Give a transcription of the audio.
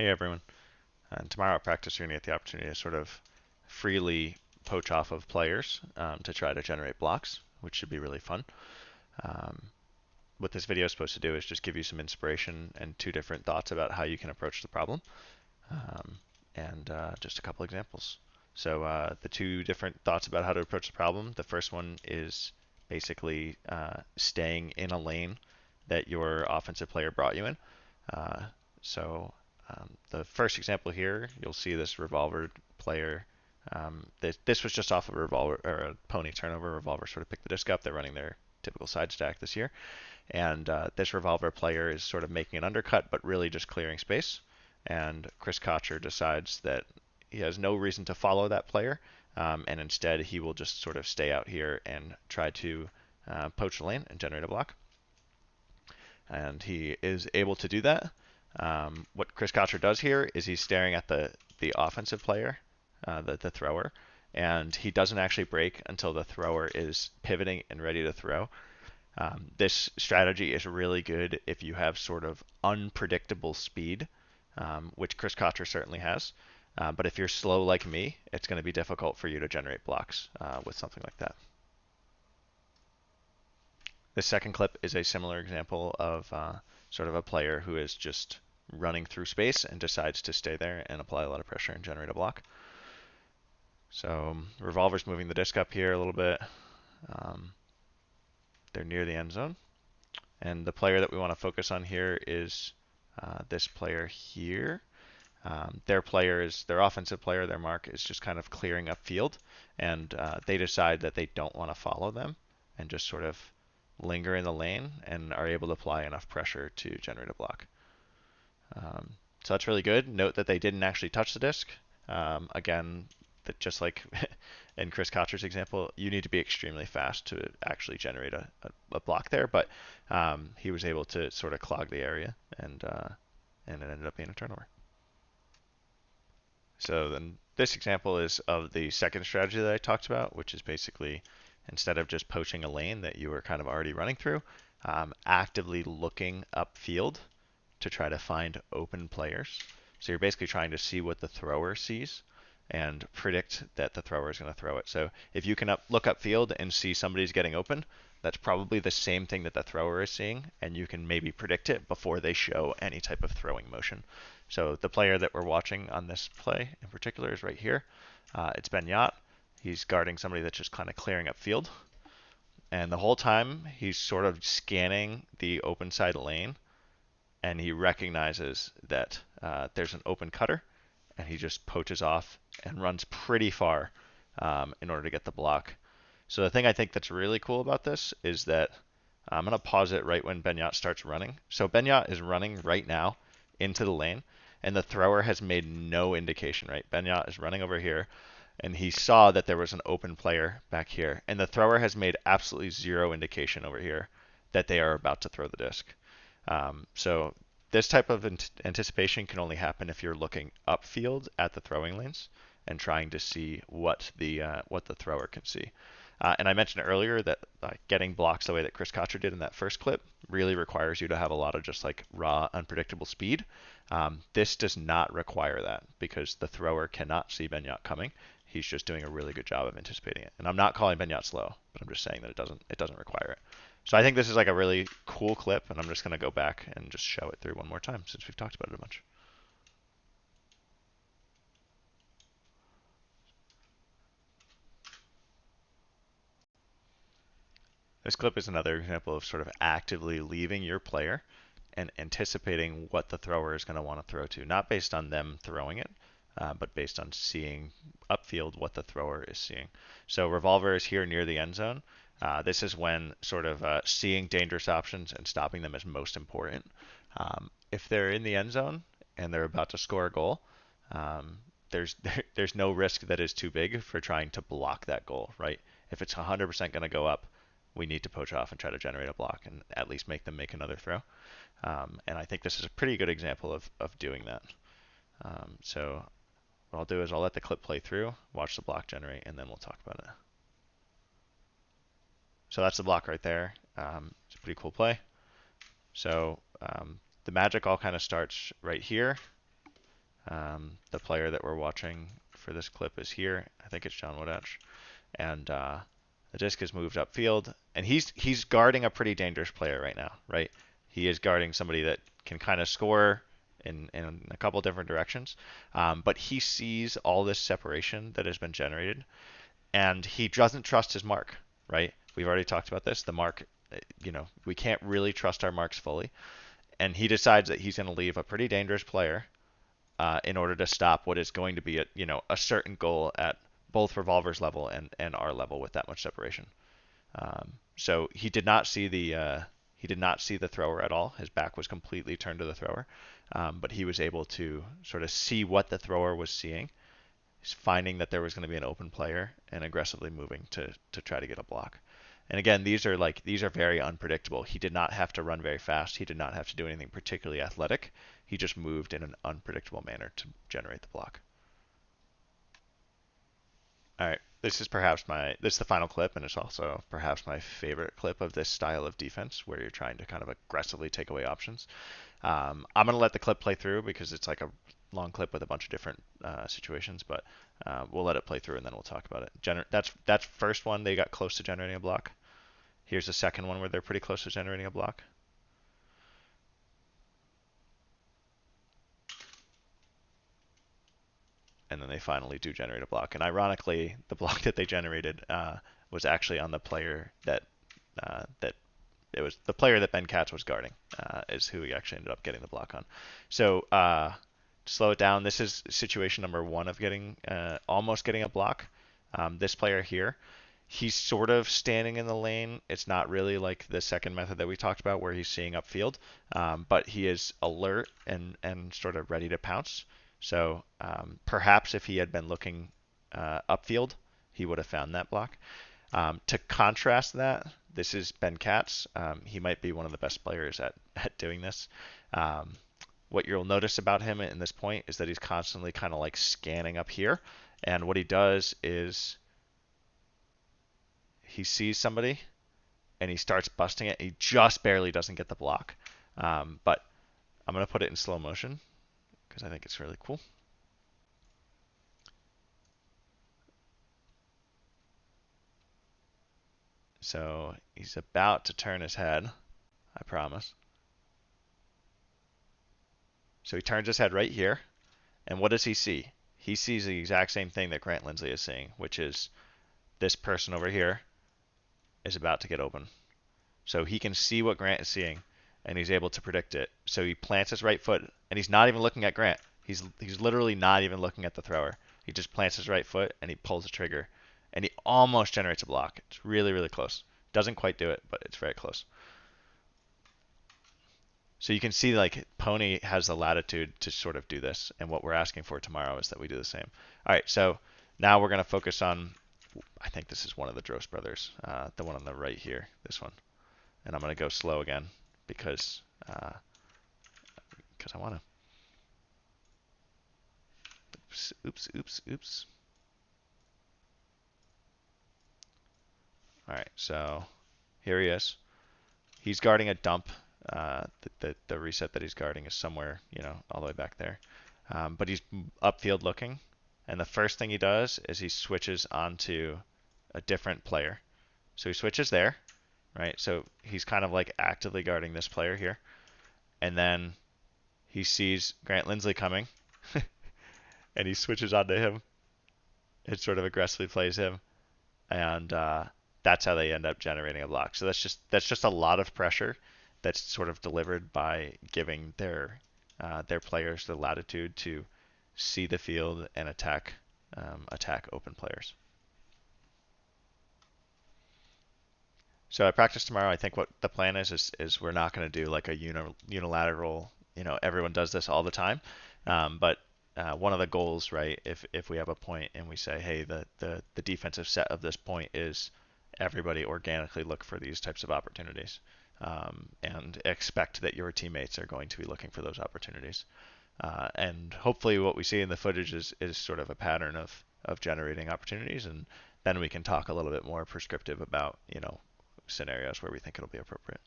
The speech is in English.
Hey everyone. Tomorrow at practice, you're going to get the opportunity to sort of freely poach off of players to try to generate blocks, which should be really fun. Um, what this video is supposed to do is just give you some inspiration and two different thoughts about how you can approach the problem, um, and just a couple examples. So the two different thoughts about how to approach the problem. The first one is basically staying in a lane that your offensive player brought you in. Uh, so the first example here, you'll see this revolver player. This was just off of a revolver or a pony turnover. Revolver sort of picked the disc up. They're running their typical side stack this year, and this revolver player is sort of making an undercut, but really just clearing space. And Chris Kocher decides that he has no reason to follow that player, and instead he will just sort of stay out here and try to poach the lane and generate a block. And he is able to do that. What Chris Kocher does here is he's staring at the offensive player, the thrower, and he doesn't actually break until the thrower is pivoting and ready to throw. This strategy is really good if you have sort of unpredictable speed, which Chris Kocher certainly has. But if you're slow like me, it's going to be difficult for you to generate blocks with something like that. The second clip is a similar example of sort of a player who is just running through space and decides to stay there and apply a lot of pressure and generate a block. So Revolver's moving the disc up here a little bit. They're near the end zone. And the player that we want to focus on here is this player here. Their offensive player, their mark is just kind of clearing up field, and they decide that they don't want to follow them and just sort of linger in the lane and are able to apply enough pressure to generate a block. So that's really good. Note that they didn't actually touch the disc. Again, that just like in Chris Kocher's example, you need to be extremely fast to actually generate a block there, but he was able to sort of clog the area, and it ended up being a turnover. So then this example is of the second strategy that I talked about, which is basically instead of just poaching a lane that you were kind of already running through, actively looking upfield to try to find open players. So you're basically trying to see what the thrower sees and predict that the thrower is going to throw it. So if you can look upfield and see somebody's getting open, that's probably the same thing that the thrower is seeing, and you can maybe predict it before they show any type of throwing motion. So the player that we're watching on this play in particular is right here. It's Ben Yacht. He's guarding somebody that's just kind of clearing upfield. And the whole time he's sort of scanning the open side lane, and he recognizes that there's an open cutter, and he just poaches off and runs pretty far in order to get the block. So the thing I think that's really cool about this is that I'm going to pause it right when Ben Yacht starts running. So Ben Yacht is running right now into the lane, and the thrower has made no indication, right? Ben Yacht is running over here, and he saw that there was an open player back here, and the thrower has made absolutely zero indication over here that they are about to throw the disc. So this type of anticipation can only happen if you're looking upfield at the throwing lanes and trying to see what the thrower can see. And I mentioned earlier that getting blocks the way that Chris Kocher did in that first clip really requires you to have a lot of just like raw, unpredictable speed. This does not require that because the thrower cannot see Ben Yacht coming. He's just doing a really good job of anticipating it. And I'm not calling Ben Yacht slow, but I'm just saying that it doesn't require it. So I think this is like a really cool clip, and I'm just going to go back and just show it through one more time since we've talked about it a bunch. This clip is another example of sort of actively leaving your player and anticipating what the thrower is going to want to throw to, not based on them throwing it, but based on seeing upfield what the thrower is seeing. So Revolver is here near the end zone. This is when sort of seeing dangerous options and stopping them is most important. If they're in the end zone and they're about to score a goal, um, there's there's no risk that is too big for trying to block that goal, right? If it's 100% going to go up, we need to poach off and try to generate a block and at least make them make another throw. And I think this is a pretty good example of doing that. So what I'll do is I'll let the clip play through, watch the block generate, and then we'll talk about it. So that's the block right there. It's a pretty cool play. So the magic all kind of starts right here. The player that we're watching for this clip is here. I think it's John Woodach, and the disc is moved upfield, and he's guarding a pretty dangerous player right now, right? He is guarding somebody that can kind of score in a couple different directions, but he sees all this separation that has been generated, and he doesn't trust his mark, right? We've already talked about this. The mark, we can't really trust our marks fully, and he decides that he's going to leave a pretty dangerous player in order to stop what is going to be a certain goal at both revolvers level and our level with that much separation. So he did not see the thrower at all. His back was completely turned to the thrower, but he was able to sort of see what the thrower was seeing, finding that there was going to be an open player and aggressively moving to try to get a block. And again, these are very unpredictable. He did not have to run very fast. He did not have to do anything particularly athletic. He just moved in an unpredictable manner to generate the block. All right, this is the final clip, and it's also perhaps my favorite clip of this style of defense, where you're trying to kind of aggressively take away options. I'm gonna let the clip play through because it's like a long clip with a bunch of different situations, but we'll let it play through and then we'll talk about it. That's first one, they got close to generating a block. Here's the second one where they're pretty close to generating a block. And then they finally do generate a block. And ironically, the block that they generated was actually on the player that it was the player that Ben Katz was guarding is who he actually ended up getting the block on. So to slow it down, this is situation number one of getting almost getting a block. This player here, he's sort of standing in the lane. It's not really like the second method that we talked about where he's seeing upfield, but he is alert and sort of ready to pounce. So perhaps if he had been looking upfield, he would have found that block. To contrast that, this is Ben Katz. He might be one of the best players at doing this. What you'll notice about him in this point is that he's constantly kind of like scanning up here. And what he does is he sees somebody and he starts busting it. He just barely doesn't get the block. But I'm going to put it in slow motion because I think it's really cool. So he's about to turn his head, I promise. So he turns his head right here, and what does he see? He sees the exact same thing that Grant Lindsley is seeing, which is this person over here is about to get open. So he can see what Grant is seeing, and he's able to predict it. So he plants his right foot, and he's not even looking at Grant. He's literally not even looking at the thrower. He just plants his right foot, and he pulls the trigger, and he almost generates a block. It's really, really close. Doesn't quite do it, but it's very close. So you can see like Pony has the latitude to sort of do this, and what we're asking for tomorrow is that we do the same. All right, so now we're going to focus on, I think this is one of the Drost brothers, the one on the right here, this one. And I'm going to go slow again because I want to. Oops. All right, so here he is. He's guarding a dump. The reset that he's guarding is somewhere, all the way back there. But he's upfield looking, and the first thing he does is he switches onto a different player. So he switches there, right? So he's kind of like actively guarding this player here, and then he sees Grant Lindsley coming, and he switches onto him and sort of aggressively plays him, and that's how they end up generating a block. So that's just a lot of pressure that's sort of delivered by giving their players the latitude to see the field and attack open players. So at practice tomorrow, I think what the plan is we're not going to do like a unilateral, everyone does this all the time. But one of the goals, right, if we have a point and we say, hey, the defensive set of this point is everybody organically look for these types of opportunities, and expect that your teammates are going to be looking for those opportunities. And hopefully what we see in the footage is sort of a pattern of generating opportunities, and then we can talk a little bit more prescriptive about, scenarios where we think it'll be appropriate.